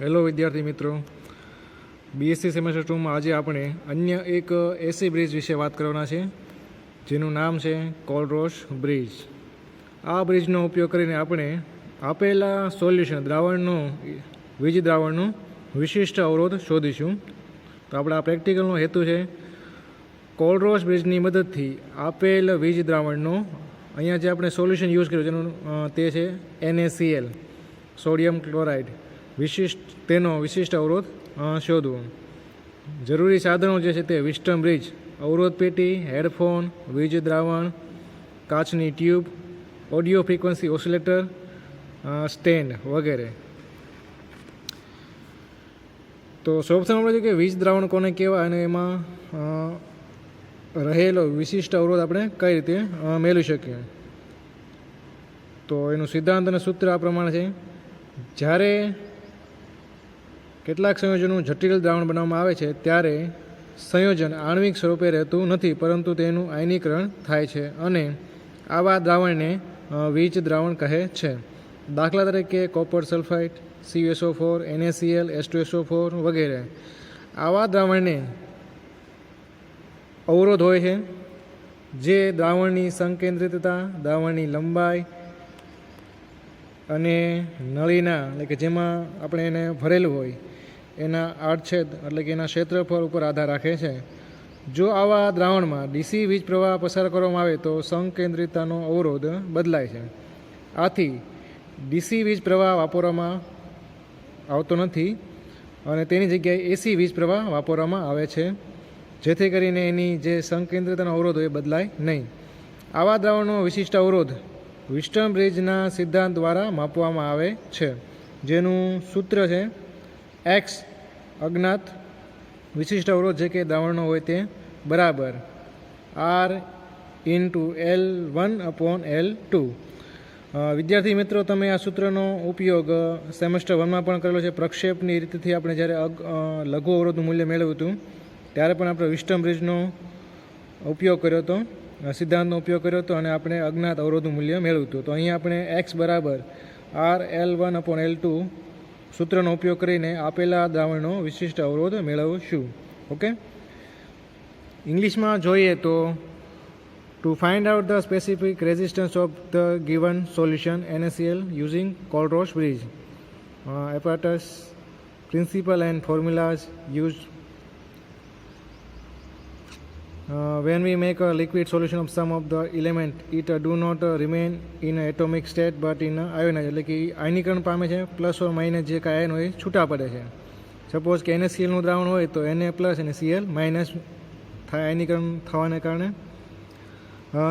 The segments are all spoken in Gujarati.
હેલો વિદ્યાર્થી મિત્રો, બીએસસી સેમેસ્ટર 2માં આજે આપણે અન્ય એક એસી બ્રિજ વિશે વાત કરવાના છે, જેનું નામ છે કોલરોસ બ્રિજ. આ બ્રિજનો ઉપયોગ કરીને આપણે આપેલા સોલ્યુશન વીજ દ્રાવણનો વિશિષ્ટ અવરોધ શોધીશું. તો આપણા પ્રેક્ટિકલનો હેતુ છે કોલરોસ બ્રિજની મદદથી આપેલ વીજ દ્રાવણનો, અહીંયા જે આપણે સોલ્યુશન યુઝ કર્યું જેનું તે છે NaCl, સોડિયમ ક્લોરાઇડ, તેનો વિશિષ્ટ અવરોધ શોધવો. જરૂરી સાધનો જે છે તે વિસ્ટમ બ્રિજ, અવરોધ પેટી, હેડફોન, વીજ દ્રાવણ, કાચની tube, audio frequency oscillator, stand વગેરે. તો સૌપ્રથમ આપણે જોઈએ કે વીજ દ્રાવણ કોને કહેવાય અને એમાં રહેલો વિશિષ્ટ અવરોધ આપણે કઈ રીતે મેળવી શકીએ. તો એનું સિદ્ધાંત અને સૂત્ર આ પ્રમાણે છે. જ્યારે કેટલાક સંયોજનનું જટિલ દ્રાવણ બનાવવામાં આવે છે ત્યારે સંયોજન આણ્વિક સ્વરૂપે રહેતું નથી, પરંતુ તેનું આયનીકરણ થાય છે અને આવા દ્રાવણને વીજ દ્રાવણ કહે છે. દાખલા તરીકે copper sulphide, CuSO4, NaCl, H2SO4 વગેરે. આવા દ્રાવણને અવરોધ હોય છે જે દ્રાવણની સંકેન્દ્રિતતા, દ્રાવણની લંબાઈ અને નળીના એટલે કે જેમાં આપણે એને ભરેલું હોય એના આડછેદ એટલે કે એના ક્ષેત્રફળ ઉપર આધાર રાખે છે. જો આવા દ્રાવણમાં ડીસી વીજ પ્રવાહ પસાર કરવામાં આવે તો સંકેન્દ્રિતતાનો અવરોધ બદલાય છે. આથી ડીસી વીજ પ્રવાહ વાપરવામાં આવતો નથી અને તેની જગ્યાએ એસી વીજ પ્રવાહ વાપરવામાં આવે છે, જેથી કરીને એની જે સંકેન્દ્રિતતાનો અવરોધ હોય એ બદલાય નહીં. આવા દ્રાવણનો વિશિષ્ટ અવરોધ વિસ્ટમ બ્રિજના સિદ્ધાંત દ્વારા માપવામાં આવે છે, જેનું સૂત્ર છે X અજ્ઞાત વિશિષ્ટ અવરોધ જે કે દ્રાવણનો હોય તે બરાબર R × L1/L2. વિદ્યાર્થી મિત્રો, તમે આ સૂત્રનો ઉપયોગ સેમેસ્ટર 1માં પણ કરેલો છે. પ્રક્ષેપની રીતથી આપણે જ્યારે લઘુ અવરોધનું મૂલ્ય મેળવ્યું હતું ત્યારે પણ આપણે વિસ્ટમ બ્રિજનો ઉપયોગ કર્યો હતો, સિદ્ધાંતનો ઉપયોગ કર્યો હતો અને આપણે અજ્ઞાત અવરોધનું મૂલ્ય મેળવ્યું હતું. તો અહીંયા આપણે X બરાબર R L1/L2 સૂત્રનો ઉપયોગ કરીને આપેલા દ્રાવણનો વિશિષ્ટ અવરોધ મેળવશું. ઓકે, ઇંગ્લિશમાં જોઈએ તો to find out the specific resistance of the given solution NaCl using Kohlrausch bridge, apparatus, principle and formulas used when we make a liquid solution of some of the element, it do not remain in atomic state but in ionized, એટલે કે આયનીકરણ પામે છે. પ્લસ ઓર માઇનસ જે કાંઈ આયન હોય છૂટા પડે છે. સપોઝ કે NaClનું દ્રાવણ હોય તો Na પ્લસ અને Cl માઇનસ થાય આયનીકરણ થવાને કારણે.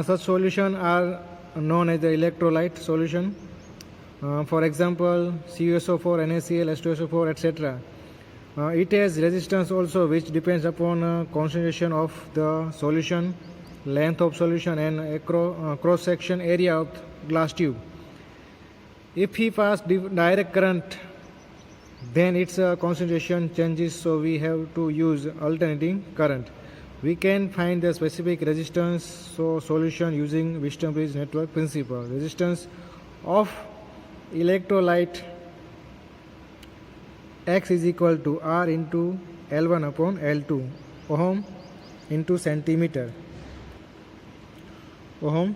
such solution are known as the electrolyte solution. For example, CuSO4, NaCl, H2SO4, etc. It has resistance also which depends upon concentration of the solution, length of solution and cross section area of glass tube. If we pass direct current then its concentration changes, so we have to use alternating current. We can find the specific resistance solution using Wheatstone bridge network principle. Resistance of electrolyte X is equal to R into L1/L2, ohm into centimeter, ohm.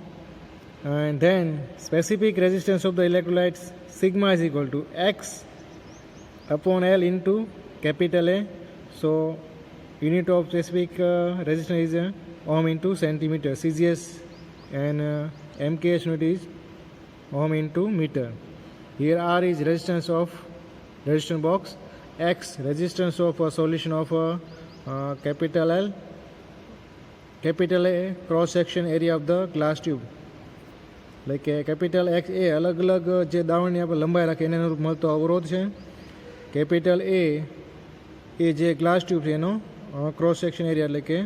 And then specific resistance of the electrolytes sigma is equal to X/L into capital A. So unit of specific resistance is ohm into centimeter. CGS and MKS unit is ohm into meter. Here R is resistance of resistance box, X resistance of a solution of capital L, capital A cross section area of the glass tube. એટલે કે કેપિટલ X એ અલગ અલગ જે દ્રાવણની આપણે લંબાઈ રાખીએ એને અનુરૂપ મળતો અવરોધ છે. કેપિટલ A એ જે ગ્લાસ ટ્યુબ છે એનો ક્રોસ સેક્શન એરિયા એટલે કે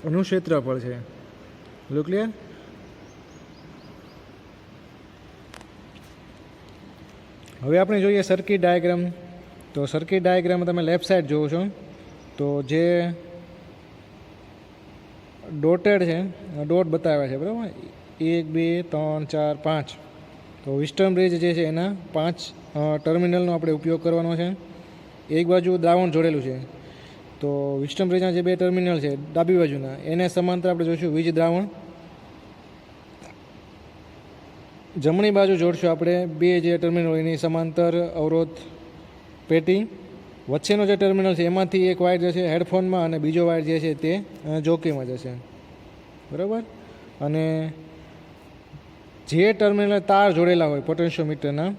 એનું ક્ષેત્રફળ છે. લો ક્લિયર? હવે આપણે જોઈએ સર્કિટ ડાયાગ્રામ. તો સર્કિટ ડાયાગ્રામમાં તમે લેફ્ટ સાઈડ જોવો છો તો જે ડોટેડ છે, ડોટ બતાવ્યા છે બરાબર, 1 2 3 4 5 તો વિસ્ટર્ન બ્રિજ જે છે એના 5 ટર્મિનલનો આપણે ઉપયોગ કરવાનો છે. એક બાજુ દ્રાવણ જોડેલું છે, તો વિસ્ટર્ન બ્રિજના જે 2 ટર્મિનલ છે ડાબી બાજુના, એને સમાંતર આપણે જોઈશું વીજ દ્રાવણ. જમણી બાજુ જોડશું આપણે 2 જે ટર્મિનલ એની સમાંતર અવરોધ પેટી. વચ્ચેનો જે ટર્મિનલ છે એમાંથી એક વાયર જશે હેડફોનમાં અને બીજો વાયર જે છે તે જોકીમાં જશે, બરાબર. અને જે ટર્મિનલ તાર જોડેલા હોય પોટેન્શિયોમીટરના,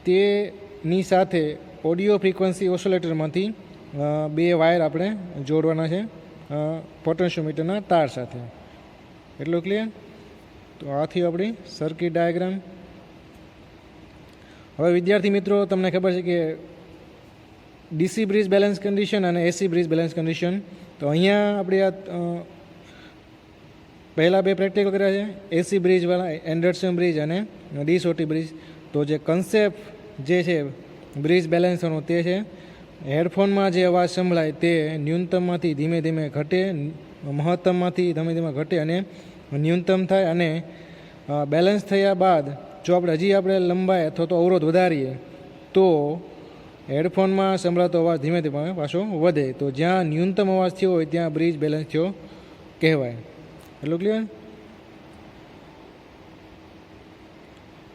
તેની સાથે ઓડિયો ફ્રીક્વન્સી ઓસિલેટરમાંથી 2 વાયર આપણે જોડવાના છે પોટેન્શિયોમીટરના તાર સાથે. એટલું ક્લિયર? તો આથી આપણી સર્કિટ ડાયાગ્રામ. હવે વિદ્યાર્થી મિત્રો, તમને ખબર છે કે ડીસી બ્રિજ બેલેન્સ કન્ડિશન અને એસી બ્રિજ બેલેન્સ કન્ડિશન, તો અહીંયા આપણે આ પહેલાં 2 પ્રેક્ટિકલ કર્યા છે, એસી બ્રિજવાળા એન્ડરસન બ્રિજ અને ડી-શોર્ટી બ્રિજ. તો જે કન્સેપ્ટ જે છે બ્રિજ બેલેન્સનો તે છે હેડફોનમાં જે અવાજ સંભળાય તે ન્યૂનતમમાંથી ધીમે ધીમે ઘટે, મહત્તમમાંથી ધીમે ધીમે ઘટે અને ન્યૂનતમ થાય. અને બેલેન્સ થયા બાદ જો આપણે લંબાઈ અથવા તો અવરોધ વધારીએ તો હેડફોનમાં સંભળાતો અવાજ ધીમે ધીમે પાછો વધે. તો જ્યાં ન્યૂનતમ અવાજ થયો હોય ત્યાં બ્રિજ બેલેન્સ થયો કહેવાય. એટલું ક્લિયર?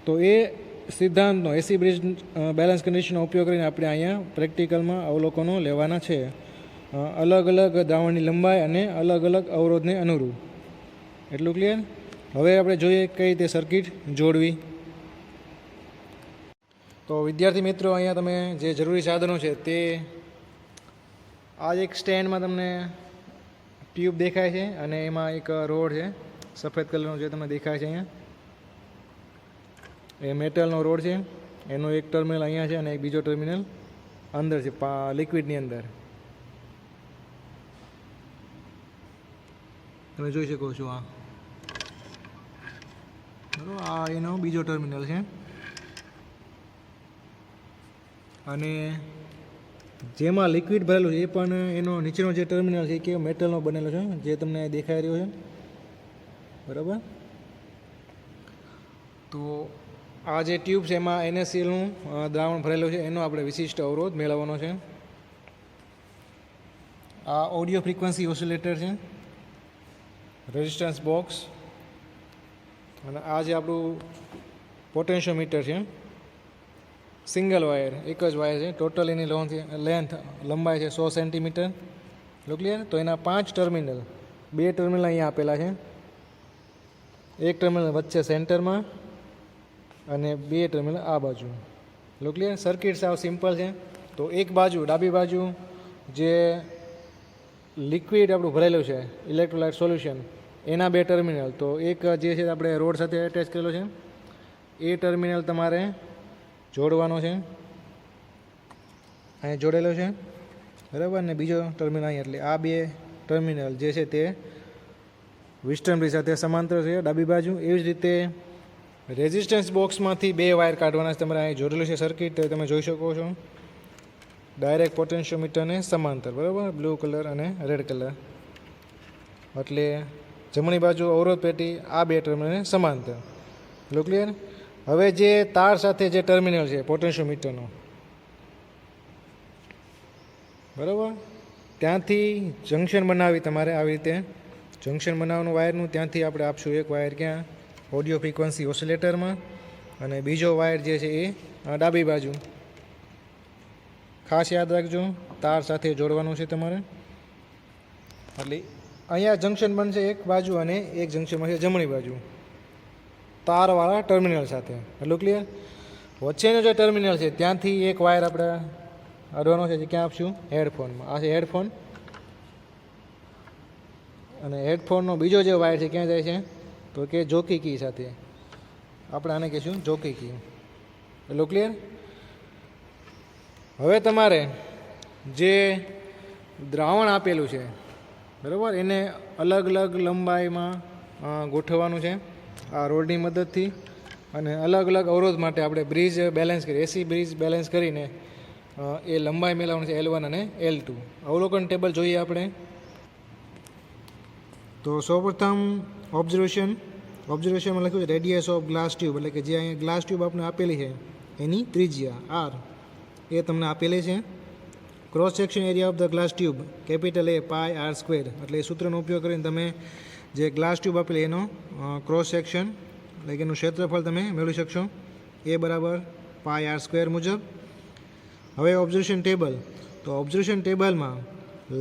તો એ સિદ્ધાંતનો એસી બ્રિજ બેલેન્સ કન્ડિશનનો ઉપયોગ કરીને આપણે અહીંયા પ્રેક્ટિકલમાં અવલોકનો લેવાના છે, અલગ અલગ દ્રાવણની લંબાઈ અને અલગ અલગ અવરોધને અનુરૂપ. એટલું ક્લિયર? હવે આપણે જોઈએ કઈ રીતે સર્કિટ જોડવી. તો વિદ્યાર્થી મિત્રો, અહીંયા તમે જે જરૂરી સાધનો છે તે આ એક સ્ટેન્ડમાં તમને ટ્યુબ દેખાય છે અને એમાં એક રોડ છે સફેદ કલરનો જે તમને દેખાય છે અહીંયા, એ મેટલનો રોડ છે. એનો એક ટર્મિનલ અહીંયા છે અને એક બીજો ટર્મિનલ અંદર છે લિક્વિડની અંદર, તમે જોઈ શકો છો. બરાબર, આ એનો બીજો ટર્મિનલ છે. અને જેમાં લિક્વિડ ભરેલું છે એ પણ એનો નીચેનો જે ટર્મિનલ છે એ કેવો મેટલનો બનેલો છે જે તમને દેખાઈ રહ્યો છે, બરાબર. તો આ જે ટ્યુબ છે એમાં NaClનું દ્રાવણ ભરેલું છે, એનો આપણે વિશિષ્ટ અવરોધ મેળવવાનો છે. આ ઓડિયો ફ્રીક્વન્સી ઓસિલેટર છે, રેઝિસ્ટન્સ બોક્સ, અને આ જે આપણું પોટેન્શિયોમીટર છે, સિંગલ વાયર, એક જ વાયર છે. ટોટલ એની લંબાઈ છે 100 સેન્ટીમીટર. ક્લિયર? તો એના 5 ટર્મિનલ, 2 ટર્મિનલ અહીંયા આપેલા છે, એક ટર્મિનલ વચ્ચે સેન્ટરમાં અને 2 ટર્મિનલ આ બાજુ. ક્લિયર? સર્કિટ સાવ સિમ્પલ છે. તો એક બાજુ ડાબી બાજુ જે લિક્વિડ આપણું ભરેલું છે ઇલેક્ટ્રોલાઇટ સોલ્યુશન, એના 2 ટર્મિનલ. તો એક જે છે આપણે રોડ સાથે એટેચ કરેલો છે, એ ટર્મિનલ તમારે જોડવાનો છે, અહીંયા જોડેલો છે, બરાબર. ને બીજો ટર્મિનલ અહીંયા. એટલે આ 2 ટર્મિનલ જે છે તે વિસ્ટર્ન બ્રિજ સાથે સમાંતર છે ડાબી બાજુ. એવી જ રીતે રેઝિસ્ટન્સ બોક્સમાંથી 2 વાયર કાઢવાના છે, તમારે અહીં જોડેલું છે સર્કિટ, તમે જોઈ શકો છો. ડાયરેક્ટ પોટેન્શિયોમીટરને સમાંતર, બરાબર, બ્લુ કલર અને રેડ કલર. એટલે જમણી બાજુ અવરોધ પેટી, આ 2 ટર્મિનલને સમાંતર. ક્લિયર? હવે જે તાર સાથે જે ટર્મિનલ છે પોટેન્શિયોમીટરનો, બરાબર, ત્યાંથી જંક્શન બનાવી તમારે આવી રીતે જંક્શન બનાવવાનું વાયરનું. ત્યાંથી આપણે આપશું એક વાયર ક્યાં? ઓડિયો ફ્રીક્વન્સી ઓસિલેટરમાં, અને બીજો વાયર જે છે એ ડાબી બાજુ. ખાસ યાદ રાખજો, તાર સાથે જોડવાનું છે તમારે. એટલે અહીંયા જંક્શન બનશે એક બાજુ અને એક જંક્શન બનશે જમણી બાજુ તારવાળા ટર્મિનલ સાથે. એટલું ક્લિયર? વચ્ચેનો જે ટર્મિનલ છે ત્યાંથી એક વાયર આપણે અડવાનો છે, જે ક્યાં આપશું? હેડફોનમાં. આ છે હેડફોન, અને હેડફોનનો બીજો જે વાયર છે ક્યાં જાય છે? તો કે જોકી કી સાથે. આપણે આને કહીશું જોકી કી. એટલું ક્લિયર? હવે તમારે જે દ્રાવણ આપેલું છે, બરાબર, એને અલગ અલગ લંબાઈમાં ગોઠવવાનું છે આ રોડની મદદથી. અને અલગ અલગ અવરોધ માટે આપણે બ્રિજ બેલેન્સ કરી, એસી બ્રિજ બેલેન્સ કરીને એ લંબાઈ મેળવવાનું છે L1 અને L2. અવલોકન ટેબલ જોઈએ આપણે. તો સૌપ્રથમ ઓબ્ઝર્વેશન, ઓબ્ઝર્વેશનમાં લખ્યું છે રેડિયસ ઓફ ગ્લાસ ટ્યુબ, એટલે કે જે અહીંયા ગ્લાસ ટ્યુબ આપણે આપેલી છે એની ત્રિજ્યા આર એ તમને આપેલી છે. Cross section area of the glass tube capital A pi r square, એટલે એ સૂત્રનો ઉપયોગ કરીને તમે જે ગ્લાસ ટ્યુબ આપેલી એનો ક્રોસ સેક્શન એટલે કે એનું ક્ષેત્રફળ તમે મેળવી શકશો, એ બરાબર પાય આર સ્ક્વેર મુજબ. હવે ઓબ્ઝર્વેશન ટેબલ, તો ઓબ્ઝર્વેશન ટેબલમાં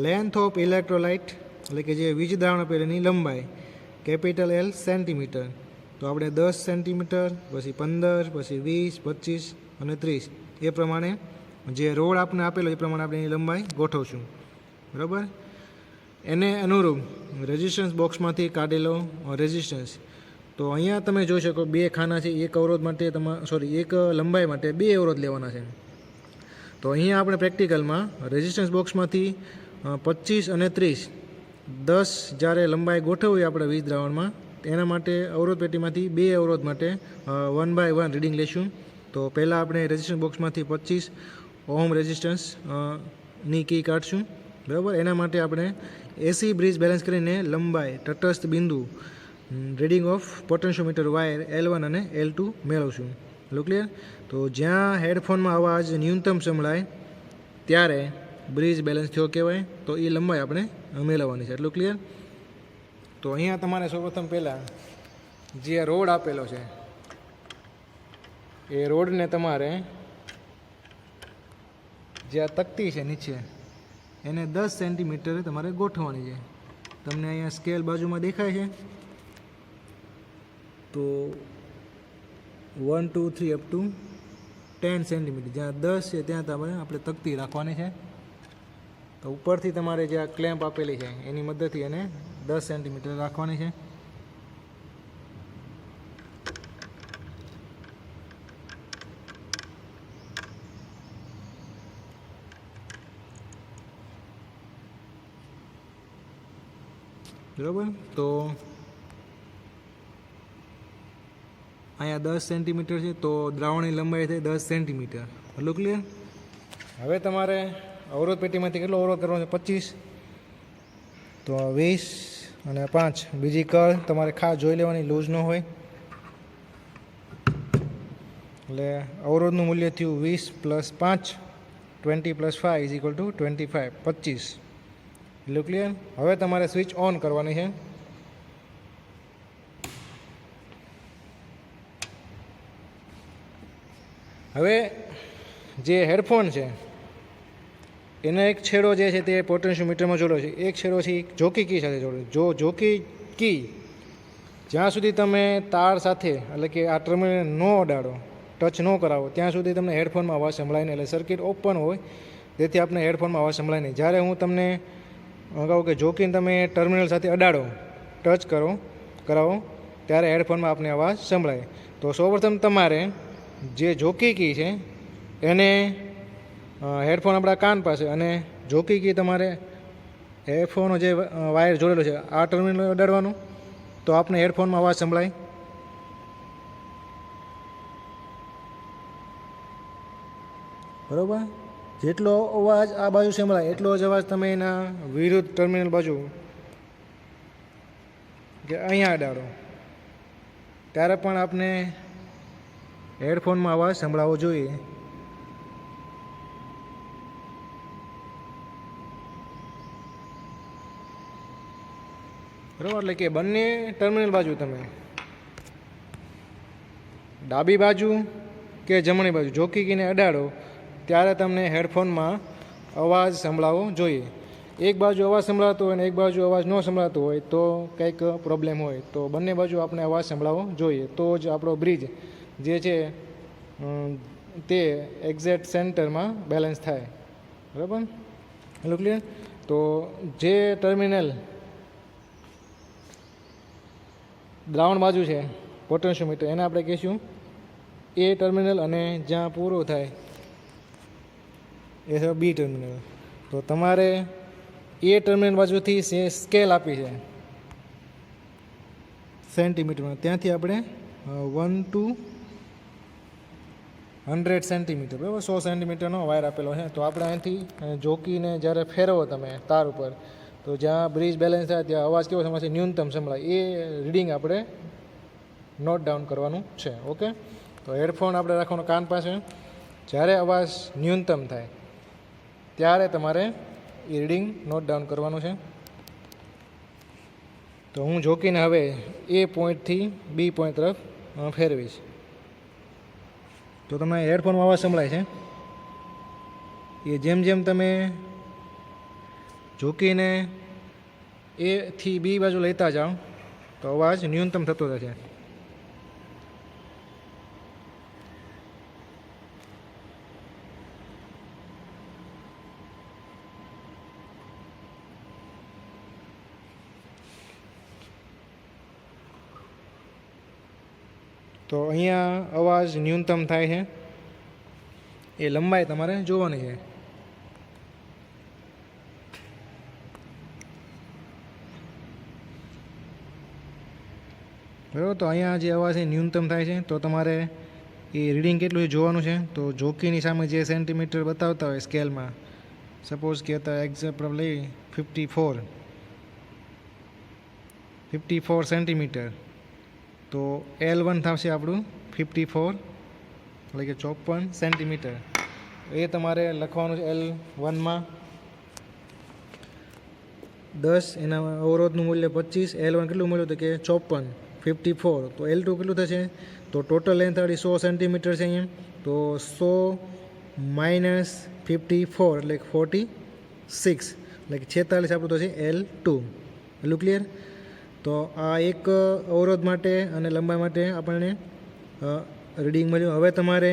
લેન્થ ઓફ ઇલેક્ટ્રોલાઇટ એટલે કે જે વીજ દ્રાવણ આપેલીની લંબાઈ કેપિટલ એલ સેન્ટીમીટર, તો આપણે 10 સેન્ટીમીટર, પછી 15, પછી 20, 25 અને 30 એ પ્રમાણે જે રોડ આપણે આપેલો એ પ્રમાણે આપણે એની લંબાઈ ગોઠવશું. બરાબર. એને અનુરૂપ રેઝિસ્ટન્સ બોક્સમાંથી કાઢેલો રેઝિસ્ટન્સ, તો અહીંયા તમે જોઈ શકો 2 ખાના છે, એક અવરોધ માટે એક લંબાઈ માટે 2 અવરોધ લેવાના છે. તો અહીંયા આપણે પ્રેક્ટિકલમાં રેઝિસ્ટન્સ બોક્સમાંથી 25 અને 30 10 જ્યારે લંબાઈ ગોઠવવી આપણે વીજ દ્રાવણમાં, એના માટે અવરોધ પેટીમાંથી 2 અવરોધ માટે 1 બાય 1 રીડિંગ લેશું. તો પહેલાં આપણે રેઝિસ્ટન્સ બોક્સમાંથી 25 ઓહમ રેઝિસ્ટન્સ ની કી કાઢશું. બરાબર. એના માટે આપણે એસી બ્રિજ બેલેન્સ કરીને લંબાઈ તટસ્થ બિંદુ reading of potentiometer wire L1 અને L2 મેળવશું. એટલું ક્લિયર. તો જ્યાં હેડફોનમાં અવાજ ન્યૂનતમ સંભળાય ત્યારે બ્રિજ બેલેન્સ થયો કહેવાય, તો એ લંબાઈ આપણે મેળવવાની છે. એટલું ક્લિયર. તો અહીંયા તમારે સૌપ્રથમ પહેલાં જે રોડ આપેલો છે એ રોડને તમારે જે આ તકતી છે નીચે એને 10 સેન્ટીમીટરે તમારે ગોઠવવાની છે. તમને અહીંયા સ્કેલ બાજુમાં દેખાય છે, તો 1, 2, 3 અપ ટુ 10 સેન્ટીમીટર, જ્યાં 10 છે ત્યાં તમારે આપણે તકતી રાખવાની છે. તો ઉપરથી તમારે જે આ ક્લેમ્પ આપેલી છે એની મદદથી એને 10 સેન્ટીમીટર રાખવાની છે. બરાબર. તો અહીંયા 10 સેન્ટીમીટર છે, તો દ્રાવણની લંબાઈ થઈ 10 સેન્ટીમીટર. એટલું ક્લિયર. હવે તમારે અવરોધ પેટીમાંથી કેટલો અવરોધ કરવાનો છે? 25. તો 20 અને 5 બીજી કળ તમારે ખાસ જોઈ લેવાની, લૂઝ ન હોય. એટલે અવરોધનું મૂલ્ય થયું 20 + 5, 20 + 5 = 25, 25. એટલું ક્લિયર. હવે તમારે સ્વિચ ઓન કરવાની છે. હવે જે હેડફોન છે એનો એક છેડો જે છે તે પોટેન્શિયોમીટરમાં જોડો છે, એક છેડો છે જોકી કી સાથે જોડો. જો જોકી કી જ્યાં સુધી તમે તાર સાથે એટલે કે આ ટર્મિનલ ન અડાડો, ટચ ન કરાવો, ત્યાં સુધી તમને હેડફોનમાં અવાજ સંભળાય નહીં. એટલે સર્કિટ ઓપન હોય તેથી આપણે હેડફોનમાં અવાજ સંભળાય નહીં. જ્યારે હું તમને કહું કે જોકીને તમે ટર્મિનલ સાથે અડાડો, ટચ કરાવો, ત્યારે હેડફોનમાં આપને અવાજ સંભળાય. તો સૌપ્રથમ તમારે જે જોકી કી છે એને હેડફોન આપણા કાન પાસે અને જોકી કી તમારે હેડફોનનો જે વાયર જોડેલો છે આ ટર્મિનલ અડાડવાનું, તો આપને હેડફોનમાં અવાજ સંભળાય. બરાબર. જેટલો અવાજ આ બાજુ સંભળાય એટલો જ અવાજ તમે એના વિરુદ્ધ ટર્મિનલ બાજુ કે અહીંયા અડાડો ત્યારે પણ આપને હેડફોનમાં અવાજ સંભળાવવો જોઈએ. બરાબર. એટલે કે બંને ટર્મિનલ બાજુ તમે ડાબી બાજુ કે જમણી બાજુ જોકી કીને અડાડો ત્યારે તમને હેડફોનમાં અવાજ સંભળાવવો જોઈએ. એક બાજુ અવાજ સંભળાતો હોય ને એક બાજુ અવાજ ન સંભળાતો હોય તો કંઈક પ્રોબ્લેમ હોય. તો બંને બાજુ આપણે અવાજ સંભળાવવો જોઈએ, તો જ આપણો બ્રિજ જે છે તે એક્ઝેક્ટ સેન્ટરમાં બેલેન્સ થાય. બરાબર. એટલું ક્લિયર. તો જે ટર્મિનલ દ્રાવણ બાજુ છે પોટેન્શિયોમીટર એને આપણે કહીશું એ ટર્મિનલ, અને જ્યાં પૂરો થાય એ છે બી ટર્મિનલ. તો તમારે એ ટર્મિનલ બાજુથી સ્કેલ આપી છે સેન્ટીમીટરમાં, ત્યાંથી આપણે 1 to 100 સેન્ટીમીટર, બરાબર, 100 સેન્ટીમીટરનો વાયર આપેલો છે. તો આપણે અહીંથી જોકીને જ્યારે ફેરવો તમે તાર ઉપર, તો જ્યાં બ્રિજ બેલેન્સ થાય ત્યાં અવાજ કેવો સંભળાય, ન્યૂનતમ સંભળાય, એ રીડિંગ આપણે નોટ ડાઉન કરવાનું છે. ઓકે, તો હેડફોન આપણે રાખવાનો કાન પાસે. જ્યારે અવાજ ન્યૂનતમ થાય ત્યારે તમારે એ રીડિંગ નોટ ડાઉન કરવાનું છે. તો હું જોકીને હવે એ પોઈન્ટથી બી પોઈન્ટ તરફ ફેરવીશ. તો તમને હેડફોનમાં અવાજ સંભળાય છે. એ જેમ જેમ તમે ઝૂકીને એથી બી બાજુ લેતા જાઓ તો અવાજ ન્યૂનતમ થતો જશે. તો અહીંયા અવાજ ન્યૂનતમ થાય છે, એ લંબાઈ તમારે જોવાની છે. બરાબર, તો અહીંયા જે અવાજ છે ન્યૂનતમ થાય છે તો તમારે એ રીડિંગ કેટલું જોવાનું છે. તો જોકીની સામે જે સેન્ટીમીટર બતાવતા હોય સ્કેલમાં, સપોઝ કે અત્યારે એક્ઝામ્પલ લઈ 54 સેન્ટીમીટર, તો L1 થશે આપણું 54, એટલે કે 54 સેન્ટીમીટર. એ તમારે લખવાનું છે L1માં 10, એના અવરોધનું મૂલ્ય 25, L1 કેટલું મળ્યું તો કે 54. તો L2 કેટલું થશે, તો ટોટલ લેન્થ આપણી 100 સેન્ટીમીટર છે અહીંયા, તો 100 માઇનસ 54 એટલે 46, એટલે કે 46 આપણું થશે L2. એટલું ક્લિયર. તો આ એક અવરોધ માટે અને લંબાઈ માટે આપણને રીડિંગ મળ્યું. હવે તમારે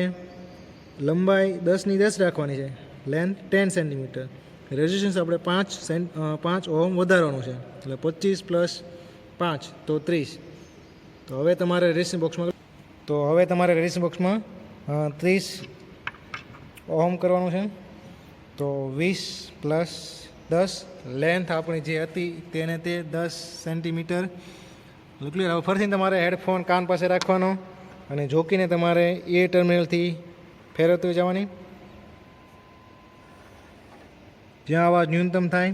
લંબાઈ 10ની 10 રાખવાની છે, લેન્થ 10 સેન્ટીમીટર, રેઝિસ્ટન્સ આપણે 5 ઓહમ વધારવાનું છે, એટલે 25 પ્લસ 5 તો 30. તો હવે તમારે રેઝિસ્ટન્સ બોક્સમાં 30 ઓહમ કરવાનું છે. તો 20 પ્લસ 10, લેન્થ આપણી જે હતી તેને તે 10 સેન્ટીમીટર. ક્લિયર. હવે ફરીથી તમારે હેડફોન કાન પાસે રાખવાનો અને ઝોકીને તમારે એ ટર્મિનલથી ફેરવતી જવાની જ્યાં અવાજ ન્યૂનતમ થાય.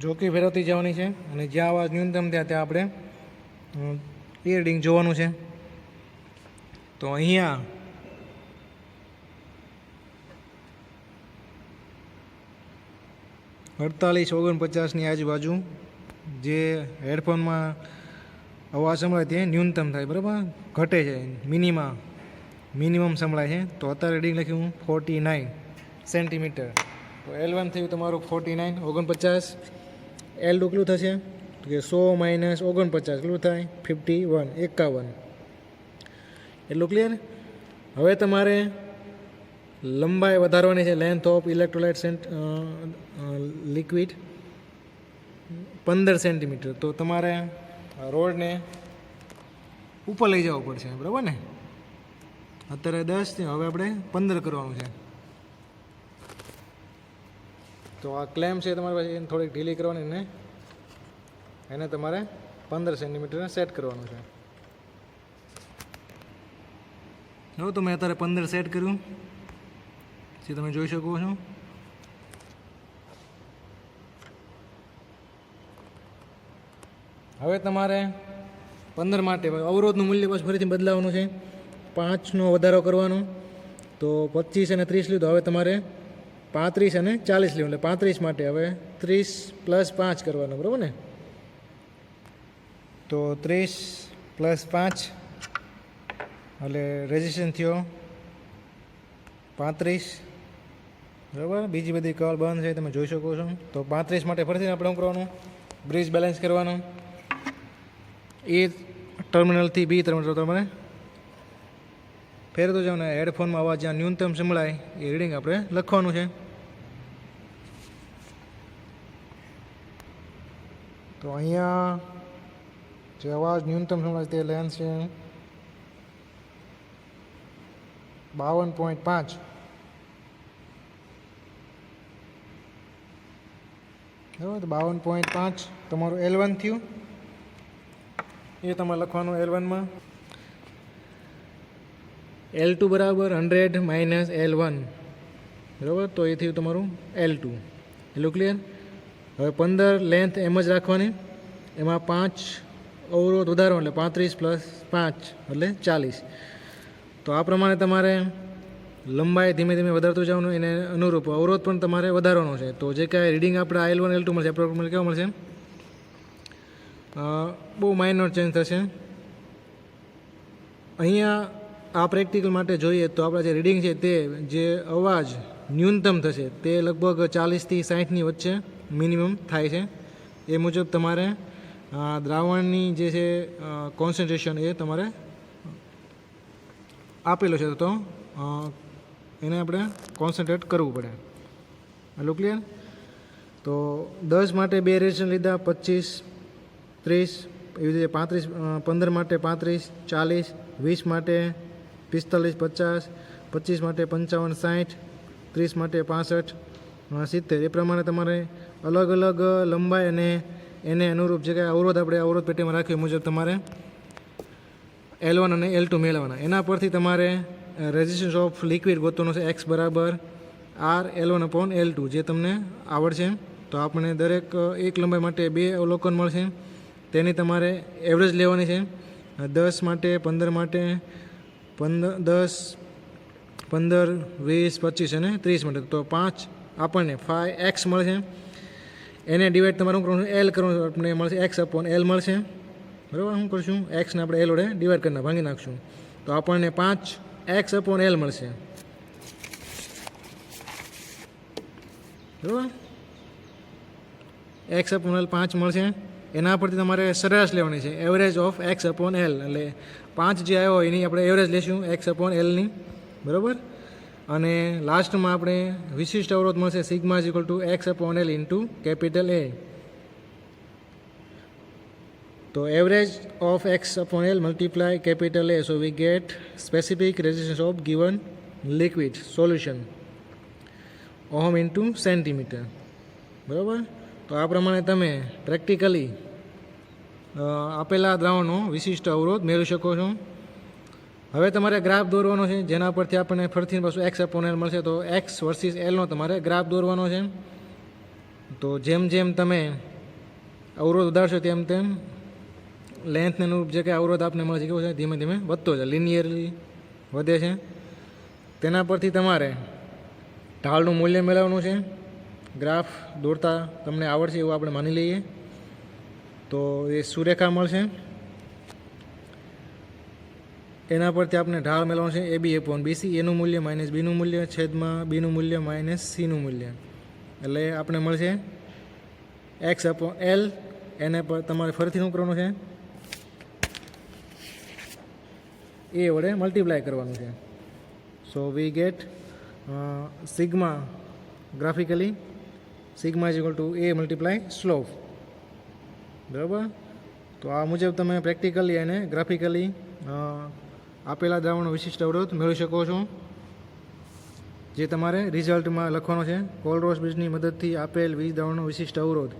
જોકી ફેરવતી જવાની છે અને જ્યાં અવાજ ન્યૂનતમ થયા ત્યાં આપણે એ રીડિંગ જોવાનું છે. તો અહીંયા અડતાલીસ 49ની આજુબાજુ જે હેડફોનમાં અવાજ સંભળાય તે ન્યૂનતમ થાય, બરાબર, ઘટે છે, મિનિમમ સંભળાય છે. તો અત્યારે રીડિંગ લખ્યું 49 સેન્ટીમીટર. તો L1 થયું તમારું 49, 49. L2 કેટલું થશે તો કે 100 માઇનસ 49 કેટલું થાય 51. એટલું ક્લિયર. હવે તમારે લંબાઈ વધારવાની છે, length of electrolyte liquid 15 centimetre. તો તમારે રોડને ઉપર લઈ જવું પડશે, બરાબર ને. અત્યારે 10 છે, હવે આપણે 15 કરવાનું છે. તો આ ક્લેમ છે તમારી પાસે, એને થોડીક ઢીલી કરવાની ને એને તમારે 15 સેન્ટીમીટર સેટ કરવાનું છે. જો તો મેં અત્યારે 15 સેટ કર્યું જે તમે જોઈ શકો છો. હવે તમારે 15 માટે અવરોધનું મૂલ્ય બસ ફરીથી બદલાવાનું છે, 5નો વધારો કરવાનો. તો 25 અને 30 લીધું, હવે તમારે 35 અને 40 લેવું, એટલે 35 માટે હવે 30 પ્લસ 5 કરવાનો, બરાબર ને. તો 30 પ્લસ 5 એટલે રેઝિસ્ટન્સ થયો 35, બરાબર. બીજી બધી કલ બંધ છે તમે જોઈ શકો છો. તો 35 માટે ફરીથી આપણે શું કરવાનું, બ્રિજ બેલેન્સ કરવાનું. એ ટર્મિનલથી બી ટર્મિનલ તમારે ફેરતો જાવ ને હેડફોનમાં અવાજ જ્યાં ન્યૂનતમ સંભળાય એ રીડિંગ આપણે લખવાનું છે. તો અહીંયા જે અવાજ ન્યૂનતમ સંભળાય તે લેન્થ છે 52.5. બરાબર, તો 52.5 તમારું L1 થયું. એ તમારે લખવાનું L1માં. L2 બરાબર 100 માઇનસ L1, બરાબર. તો એ થયું તમારું L2. એટલું ક્લિયર. હવે 15 લેન્થ એમ જ રાખવાની, એમાં 5 અવરોધ વધારો એટલે 35 + 5 એટલે 40. તો આ પ્રમાણે તમારે લંબાઈ ધીમે ધીમે વધારતું જવાનું, એને અનુરૂપ અવરોધ પણ તમારે વધારવાનો છે. તો જે કાંઈ રીડિંગ આપણે L1 L2 મળશે એપ્રોક્સિમેટ કેવા મળશે? બહુ માઇનર ચેન્જ થશે. અહીંયા આ પ્રેક્ટિકલ માટે જોઈએ તો આપણા જે રીડિંગ છે તે જે અવાજ ન્યૂનતમ થશે તે લગભગ 40 થી 60ની વચ્ચે મિનિમમ થાય છે. એ મુજબ તમારે દ્રાવણની જે છે કોન્સન્ટ્રેશન એ તમારે આપેલો છે, તો એને આપણે કોન્સન્ટ્રેટ કરવું પડે. એટલું ક્લિયર. તો 10 માટે 2 રેઝિસ્ટન્સ લીધા, 25 30, એવી રીતે 35, 15 માટે 35 40, 20 માટે 45 50, 25 માટે 55 60, 30 માટે 65 70. એ પ્રમાણે તમારે અલગ અલગ લંબાઈ અને એને અનુરૂપ જે કાંઈ અવરોધ આપણે અવરોધ પેટીમાં રાખ્યો મુજબ તમારે L1 અને L2 મેળવવાના. એના પરથી તમારે રેઝિસ્ટન્સ ઓફ લિક્વિડ ગોતવાનો છે, X બરાબર R L1/L2, જે તમને આવડશે. તો આપણે દરેક એક લંબાઈ માટે 2 અવલોકન મળશે, તેની તમારે એવરેજ લેવાની છે. 10 માટે 15 માટે 10 15 20 25 અને 30 માટે. તો 5 આપણને 5X મળશે. એને ડિવાઈડ તમારે શું કરવાનું? L કરવાનું, આપણે મળશે X/L મળશે. બરાબર. શું કરશું? Xને આપણે L વડે ડિવાઈડ કરીને ભાંગી નાખશું. તો આપણને 5X/L મળશે. બરાબર. X/L 5 મળશે. એના પરથી તમારે સરેરાશ લેવાની છે, એવરેજ ઓફ X/L. એટલે 5 જે આવ્યો એની આપણે એવરેજ લેશું X/Lની. બરાબર. અને લાસ્ટમાં આપણે વિશિષ્ટ અવરોધ મળશે સિગ્મા X/L ઇન્ટુ A. તો average of X/L multiply A. So we gate specific resistance of given liquid solution ohm into centimetre. બરાબર. તો આ પ્રમાણે તમે પ્રેક્ટિકલી આપેલા દ્રાવણનો વિશિષ્ટ અવરોધ મેળવી શકો છો. હવે તમારે ગ્રાફ દોરવાનો છે, જેના પરથી આપણને ફરીથી પાછું X/L મળશે. તો X વર્સિસ Lનો તમારે ગ્રાફ દોરવાનો છે. તો જેમ જેમ તમે અવરોધ વધારશો તેમ તેમ લેન્થને અનુરૂપ જે કંઈ અવરોધ આપને મળે છે કેવું છે? ધીમે ધીમે વધતો છે, લિનિયરલી વધે છે. તેના પરથી તમારે ઢાળનું મૂલ્ય મેળવવાનું છે. ગ્રાફ દોરતા તમને આવડશે એવું આપણે માની લઈએ. તો એ સુરેખા મળશે, એના પરથી આપણે ઢાળ મેળવવાનું છે AB/BC. એનું મૂલ્ય માઇનસ બીનું મૂલ્ય છેદમાં બીનું મૂલ્ય માઇનસ સીનું મૂલ્ય. એટલે આપણે મળશે X/L. એને પર તમારે ફરીથી શું કરવાનું છે? એ વડે મલ્ટીપ્લાય કરવાનું છે. So we get sigma graphically sigma A multiply slope. બરાબર. તો આ મુજબ તમે પ્રેક્ટિકલી અને ગ્રાફિકલી આપેલા દ્રાવણનો વિશિષ્ટ અવરોધ મેળવી શકો છો, જે તમારે રિઝલ્ટમાં લખવાનો છે. કોલરોસ બ્રિજની મદદથી આપેલ વીજ દ્રાવણનો વિશિષ્ટ અવરોધ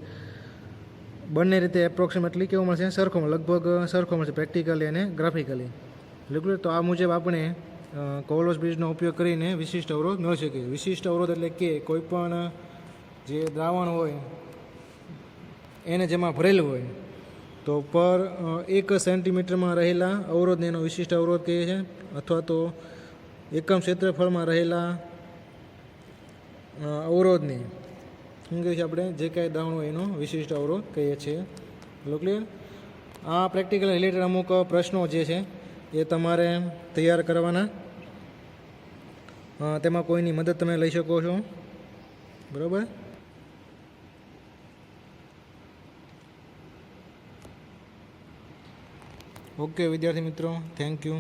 બંને રીતે એપ્રોક્સિમેટલી કેવું મળશે? સરખો, લગભગ સરખો મળશે, પ્રેક્ટિકલી અને ગ્રાફિકલી. બિલકુલ. તો આ મુજબ આપણે કોલરોસ બ્રિજનો ઉપયોગ કરીને વિશિષ્ટ અવરોધ મેળવી શકીએ. વિશિષ્ટ અવરોધ એટલે કે કોઈ પણ જે દ્રાવણ હોય એને જેમાં ભરેલું હોય તો પર 1 સેન્ટીમીટરમાં રહેલા અવરોધને એનો વિશિષ્ટ અવરોધ કહીએ છીએ, અથવા તો એકમ ક્ષેત્રફળમાં રહેલા અવરોધને શું કહીએ છીએ આપણે? જે કાંઈ દ્રાવણ હોય એનો વિશિષ્ટ અવરોધ કહીએ છીએ. ક્લિયર. આ પ્રેક્ટિકલ રિલેટેડ અમુક પ્રશ્નો જે છે એ તમારે તૈયાર કરવાના. તેમાં કોઈની મદદ તમે લઈ શકો છો. બરાબર. ઓકે વિદ્યાર્થી મિત્રો, થેન્ક યુ.